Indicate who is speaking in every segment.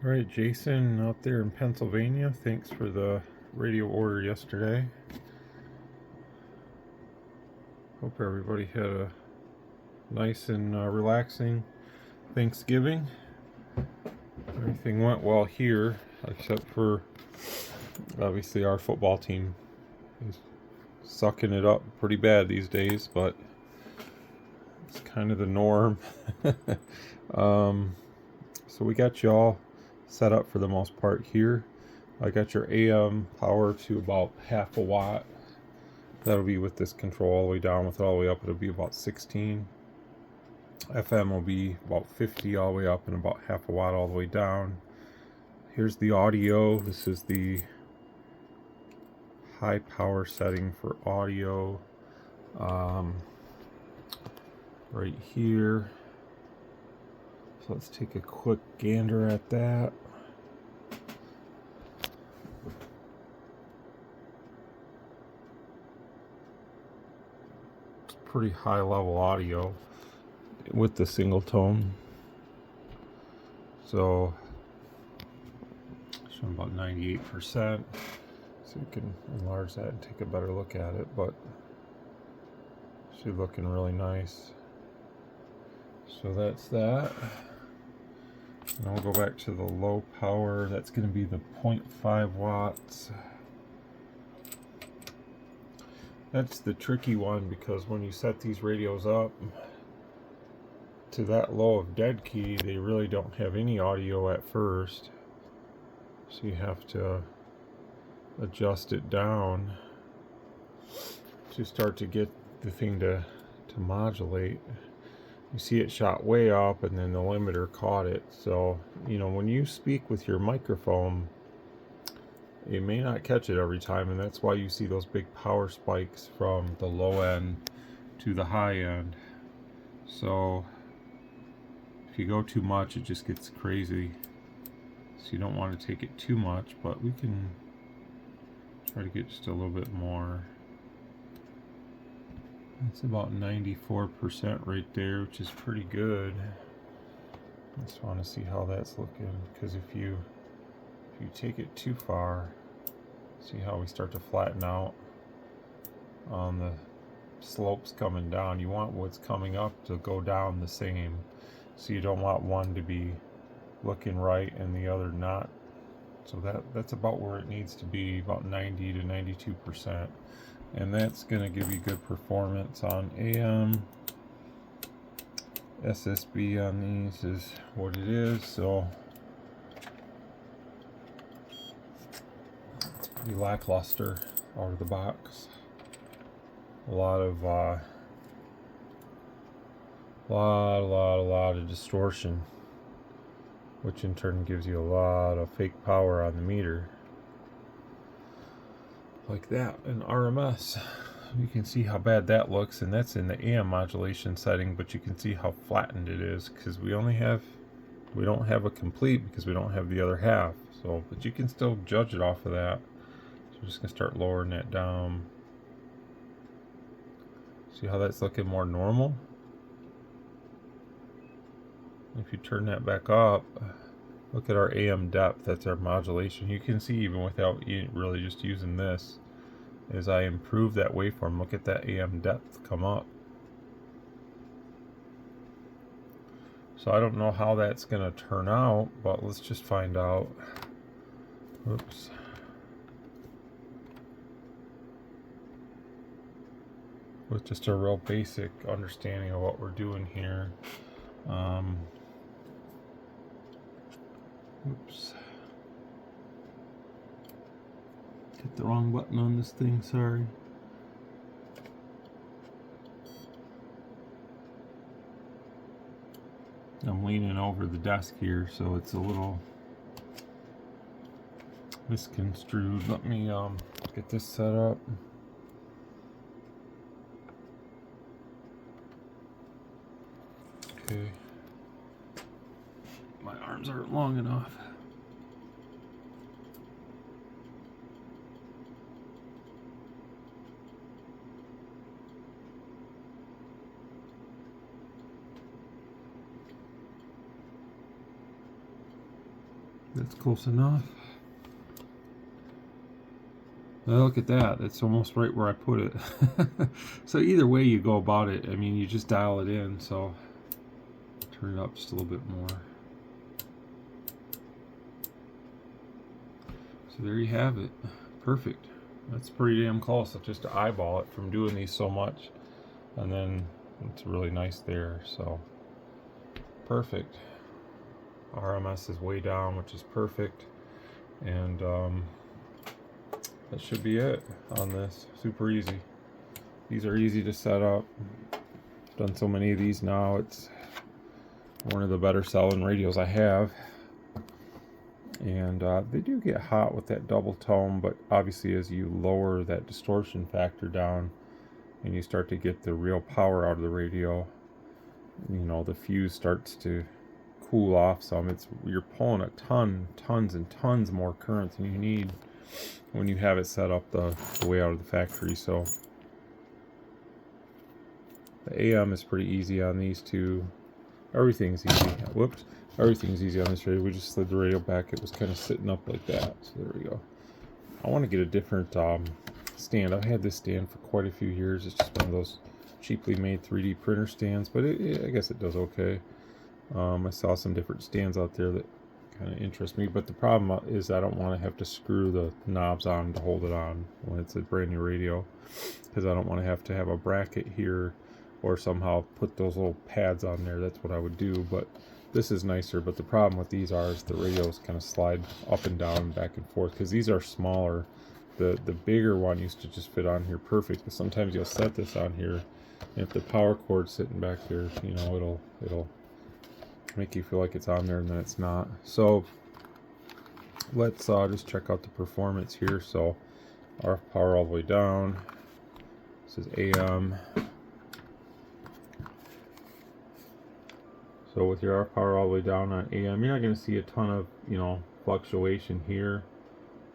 Speaker 1: All right, Jason out there in Pennsylvania, thanks for the radio order yesterday. Hope everybody had a nice and relaxing Thanksgiving. Everything went well here, except for obviously our football team is sucking it up pretty bad these days, but it's kind of the norm. So we got y'all set up for the most part here. I got your AM power to about half a watt. That'll be with this control all the way down. With it all the way up, it'll be about 16. FM will be about 50 all the way up and about half a watt all the way down. Here's the audio. This is the high power setting for audio. Right here. So let's take a quick gander at that. It's pretty high level audio with the single tone. So showing about 98%. So you can enlarge that and take a better look at it, but she's looking really nice. So that's that. And we'll go back to the low power. That's going to be the 0.5 watts. That's the tricky one, because when you set these radios up to that low of dead key, they really don't have any audio at first. So you have to adjust it down to start to get the thing to modulate. You see it shot way up and then the limiter caught it. So, you know, when you speak with your microphone, it may not catch it every time, and that's why you see those big power spikes from the low end to the high end. So if you go too much, it just gets crazy. So you don't want to take it too much, but we can try to get just a little bit more. It's about 94% right there, which is pretty good. I just want to see how that's looking, because if you take it too far, see how we start to flatten out on the slopes coming down. You want what's coming up to go down the same, so you don't want one to be looking right and the other not. So that's about where it needs to be, about 90 to 92%. And that's going to give you good performance on AM. SSB on these is what it is, so it's pretty lackluster out of the box. A lot of distortion, which in turn gives you a lot of fake power on the meter. Like that in RMS. You can see how bad that looks, and that's in the AM modulation setting, but you can see how flattened it is, because we don't have a complete, because we don't have the other half. So, but you can still judge it off of that. So we're just gonna start lowering that down. See how that's looking more normal? If you turn that back up, look at our AM depth. That's our modulation. You can see even without really just using this, as I improve that waveform, look at that AM depth come up. So I don't know how that's going to turn out, but let's just find out. Oops. With just a real basic understanding of what we're doing here. Oops. Hit the wrong button on this thing, sorry. I'm leaning over the desk here, so it's a little misconstrued. Let me get this set up. Okay. My arms aren't long enough. That's close enough. Well, look at that. That's almost right where I put it. So either way you go about it, I mean, you just dial it in. So turn it up just a little bit more. So there you have it. Perfect. That's pretty damn close. Just to eyeball it from doing these so much. And then it's really nice there. So perfect. RMS is way down, which is perfect. And that should be it on this. Super easy. These are easy to set up. Done so many of these now. It's one of the better selling radios I have. And they do get hot with that double tone, but obviously as you lower that distortion factor down and you start to get the real power out of the radio, you know, the fuse starts to cool off some. You're pulling a tons and tons more current than you need when you have it set up the way out of the factory. So the AM is pretty easy on these two. Everything's easy. Whoops. Everything's easy on this radio. We just slid the radio back. It was kind of sitting up like that. So there we go. I want to get a different stand. I've had this stand for quite a few years. It's just one of those cheaply made 3D printer stands, but I guess it does okay. I saw some different stands out there that kind of interest me, but the problem is I don't want to have to screw the knobs on to hold it on when it's a brand new radio, because I don't want to have a bracket here or somehow put those little pads on there. That's what I would do, but this is nicer. But the problem with these is the radios kind of slide up and down, back and forth, because these are smaller. The bigger one used to just fit on here perfect, but sometimes you'll set this on here, and if the power cord's sitting back there, you know, it'll make you feel like it's on there and then it's not. So let's just check out the performance here. So RF power all the way down. This is AM. So with your RF power all the way down on AM, you're not going to see a ton of, you know, fluctuation here.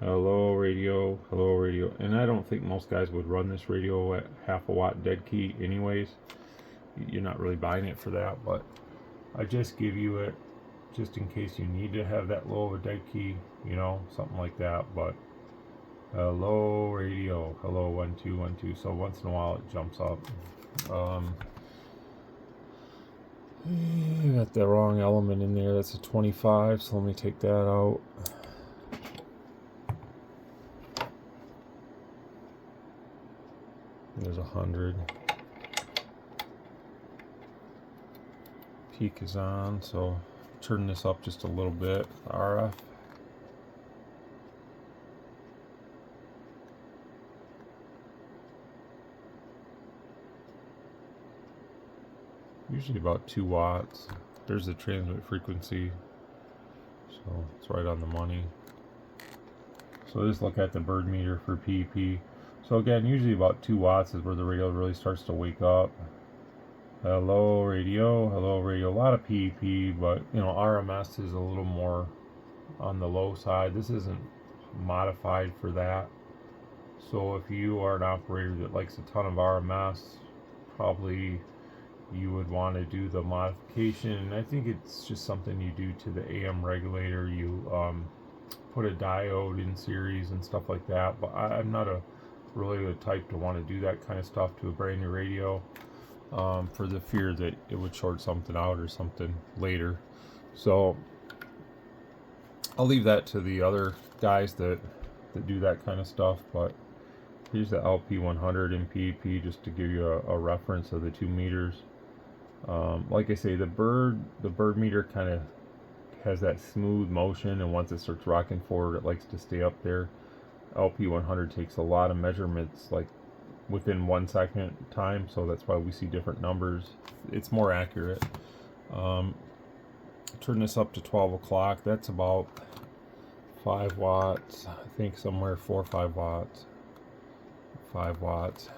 Speaker 1: Hello radio, and I don't think most guys would run this radio at 1/2 watt dead key anyways. You're not really buying it for that, but I just give you it just in case you need to have that low of a dead key, you know, something like that. But hello radio, hello 1 2 1 2. So once in a while it jumps up. You got the wrong element in there. That's a 25, so let me take that out. There's 100. Peak is on, so turn this up just a little bit. RF. Usually about 2 watts. There's the transmit frequency, so it's right on the money. So just look at the bird meter for PEP. So again, usually about 2 watts is where the radio really starts to wake up. Hello radio, hello radio. A lot of PEP, but you know, RMS is a little more on the low side. This isn't modified for that. So if you are an operator that likes a ton of RMS, probably you would want to do the modification. I think it's just something you do to the AM regulator. You put a diode in series and stuff like that, but I'm not really the type to want to do that kind of stuff to a brand new radio, for the fear that it would short something out or something later. So I'll leave that to the other guys that do that kind of stuff. But here's the LP100 in PEP just to give you a reference of the 2 meters. Like I say, the bird meter kind of has that smooth motion, and once it starts rocking forward, it likes to stay up there. LP100 takes a lot of measurements, like within 1 second time, so that's why we see different numbers. It's more accurate. Turn this up to 12 o'clock. That's about 5 watts. I think somewhere 4 or 5 watts. 5 watts.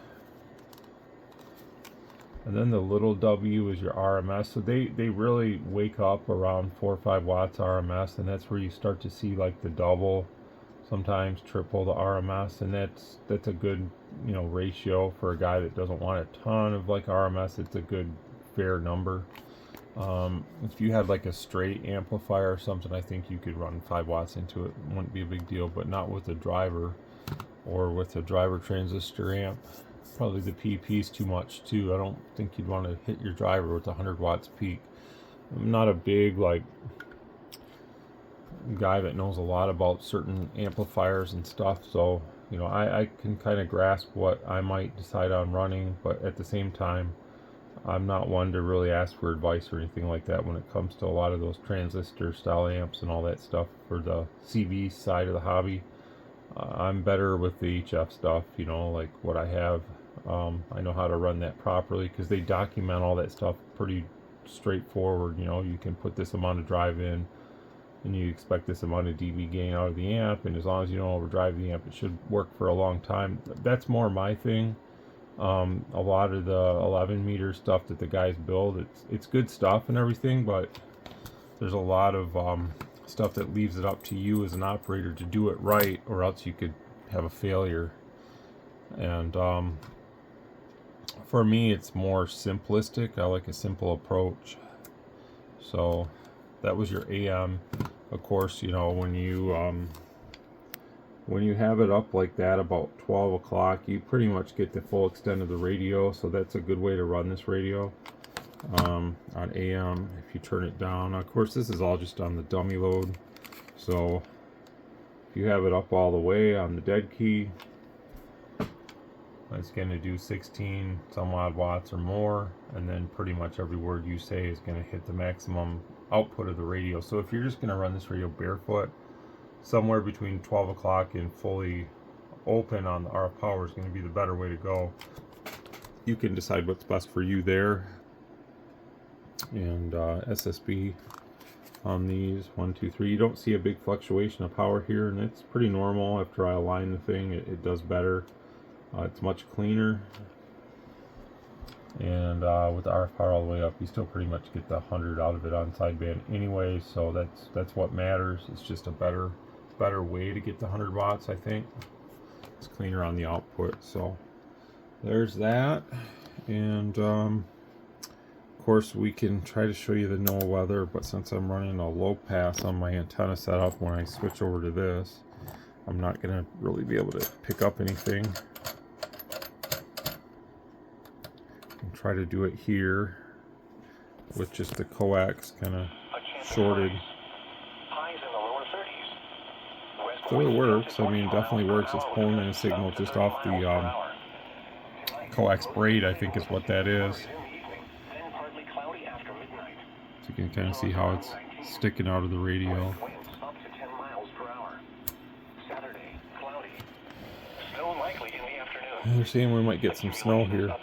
Speaker 1: And then the little W is your RMS. So they really wake up around 4 or 5 watts RMS, and that's where you start to see like the double, sometimes triple the RMS, and that's a good, you know, ratio for a guy that doesn't want a ton of like RMS. It's a good fair number. If you had like a straight amplifier or something, I think you could run 5 watts into it. It wouldn't be a big deal, but not with a driver or with a driver transistor amp. Probably the PP is too much too. I don't think you'd want to hit your driver with 100 watts peak. I'm not a big like guy that knows a lot about certain amplifiers and stuff, so you know, I can kind of grasp what I might decide on running, but at the same time, I'm not one to really ask for advice or anything like that when it comes to a lot of those transistor style amps and all that stuff for the CV side of the hobby. I'm better with the HF stuff, you know, like what I have. I know how to run that properly because they document all that stuff pretty straightforward. You know, you can put this amount of drive in and you expect this amount of dB gain out of the amp, and as long as you don't overdrive the amp, it should work for a long time. That's more my thing. A lot of the 11 meter stuff that the guys build, it's good stuff and everything, but there's a lot of stuff that leaves it up to you as an operator to do it right, or else you could have a failure. And for me, it's more simplistic. I like a simple approach. So that was your AM. Of course, you know, when you have it up like that about 12 o'clock, you pretty much get the full extent of the radio, so that's a good way to run this radio on AM if you turn it down. Of course, this is all just on the dummy load, so if you have it up all the way on the dead key, it's going to do 16 some odd watts or more, and then pretty much every word you say is going to hit the maximum output of the radio. So if you're just going to run this radio barefoot, somewhere between 12 o'clock and fully open on the RF power is going to be the better way to go. You can decide what's best for you there. And SSB on these 1, 2, 3. You don't see a big fluctuation of power here, and it's pretty normal. After I align the thing, it does better. It's much cleaner. And with the RF power all the way up, you still pretty much get the 100 out of it on sideband anyway, so that's what matters. It's just a better way to get the 100 watts, I think. It's cleaner on the output. So there's that. And of course, we can try to show you the no weather, but since I'm running a low pass on my antenna setup, when I switch over to this, I'm not going to really be able to pick up anything. Try to do it here with just the coax kind of shorted. So it works. I mean, it definitely works. It's pulling in a signal just off the coax braid, I think is what that is. So you can kind of see how it's sticking out of the radio. You're seeing we might get some snow here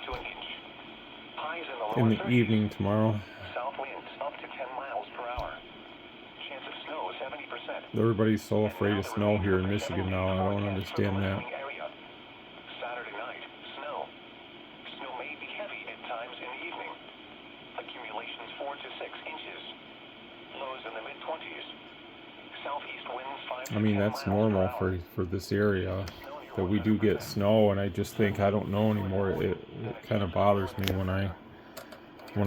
Speaker 1: in the evening tomorrow.
Speaker 2: South winds up to 10 miles per hour. Chance of snow 70%.
Speaker 1: Everybody's so afraid of snow here in Michigan now. I don't understand that.
Speaker 2: Saturday night, snow. Snow may be heavy at times in the evening. Accumulations 4 to 6 inches. Lows in the mid-20s. Southeast winds 5 to 10
Speaker 1: I mean, that's normal for this area, that we do get snow, and I just think, I don't know anymore. It kind of bothers me when I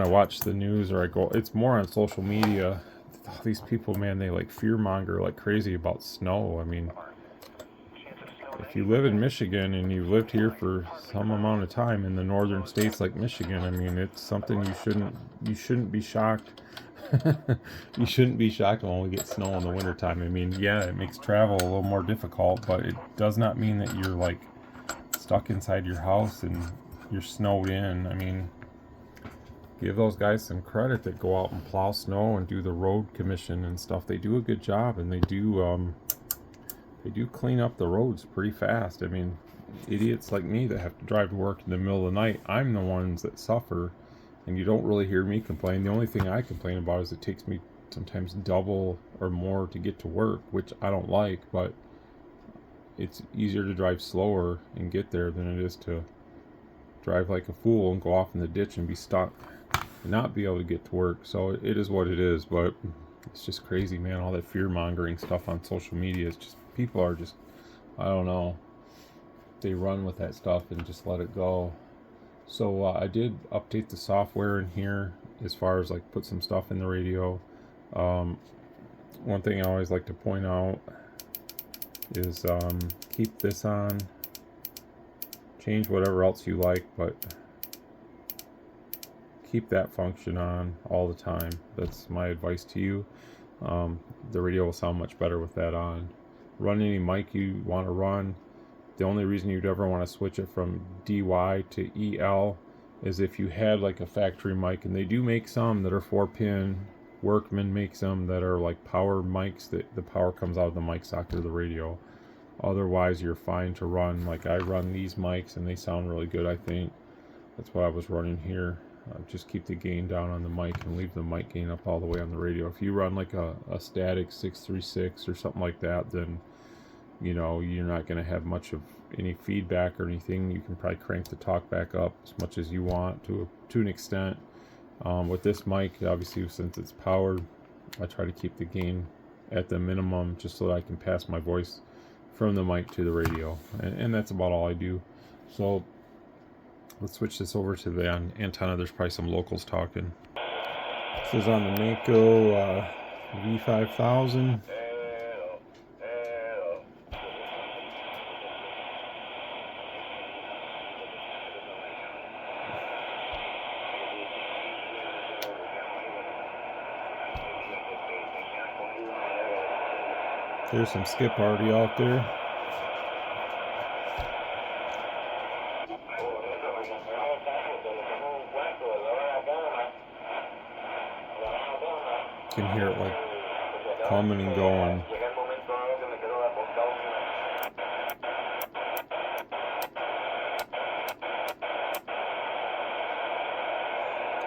Speaker 1: watch the news or I go, it's more on social media. All these people, man, they like fearmonger like crazy about snow. I mean, if you live in Michigan and you've lived here for some amount of time in the northern states like Michigan, I mean, it's something you shouldn't be shocked. You shouldn't be shocked when we get snow in the wintertime. I mean, yeah, it makes travel a little more difficult, but it does not mean that you're like stuck inside your house and you're snowed in. I mean, give those guys some credit that go out and plow snow and do the road commission and stuff. They do a good job, and they do clean up the roads pretty fast. I mean, idiots like me that have to drive to work in the middle of the night, I'm the ones that suffer, and you don't really hear me complain. The only thing I complain about is it takes me sometimes double or more to get to work, which I don't like, but it's easier to drive slower and get there than it is to drive like a fool and go off in the ditch and be stuck and not be able to get to work. So it is what it is, but it's just crazy, man. All that fear-mongering stuff on social media is just, people are just, I don't know, they run with that stuff and just let it go. So I did update the software in here. as far as like put some stuff in the radio. One thing I always like to point out is keep this on, change whatever else you like, but keep that function on all the time. That's my advice to you. The radio will sound much better with that on. Run any mic you want to run. The only reason you'd ever want to switch it from DY to EL is if you had like a factory mic, and they do make some that are 4-pin. Workman makes them that are like power mics that the power comes out of the mic socket of the radio. Otherwise, you're fine to run. Like I run these mics and they sound really good, I think. That's what I was running here. Just keep the gain down on the mic and leave the mic gain up all the way on the radio. If you run like a static 636 or something like that, then you know you're not going to have much of any feedback or anything. You can probably crank the talk back up as much as you want to an extent. With this mic, obviously since it's powered, I try to keep the gain at the minimum just so that I can pass my voice from the mic to the radio, and that's about all I do. So let's switch this over to the antenna. There's probably some locals talking. This is on the Mako V5000. There's some skip already out there. You can hear it like coming and going.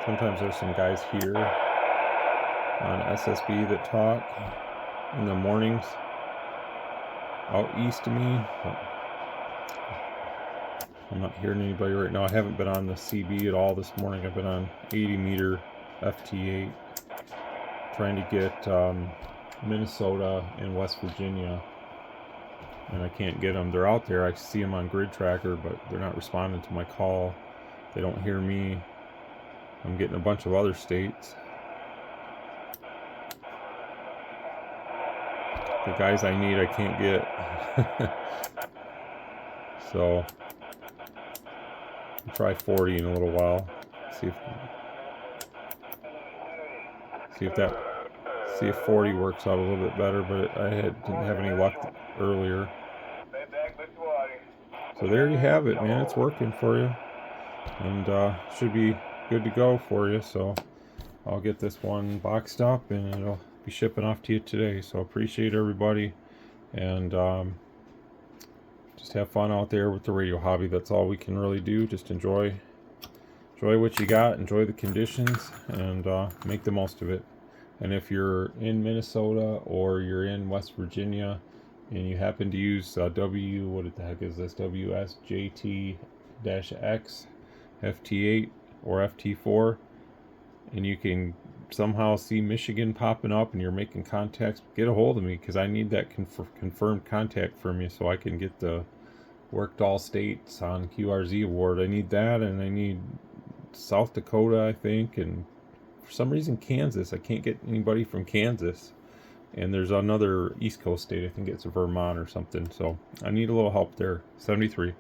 Speaker 1: Sometimes there's some guys here on SSB that talk in the mornings out east of me. I'm not hearing anybody right now. I haven't been on the CB at all this morning. I've been on 80 meter FT8 trying to get Minnesota and West Virginia, and I can't get them. They're out there. I see them on Grid Tracker, but they're not responding to my call. They don't hear me. I'm getting a bunch of other states. The guys I need, I can't get. So I'll try 40 in a little while. See if 40 works out a little bit better, but didn't have any luck earlier. So there you have it, man. It's working for you, and should be good to go for you. So I'll get this one boxed up and it'll be shipping off to you today. So appreciate everybody, and just have fun out there with the radio hobby. That's all we can really do. Just enjoy what you got, enjoy the conditions, and make the most of it. And if you're in Minnesota or you're in West Virginia and you happen to use what the heck is this, WSJT-X FT8 or FT4, and you can somehow see Michigan popping up and you're making contacts, get a hold of me, because I need that confirmed contact from you so I can get the worked all states on QRZ award. I need that, and I need South Dakota, I think, and for some reason Kansas. I can't get anybody from Kansas, and there's another East Coast state, I think it's Vermont or something. So I need a little help there. 73.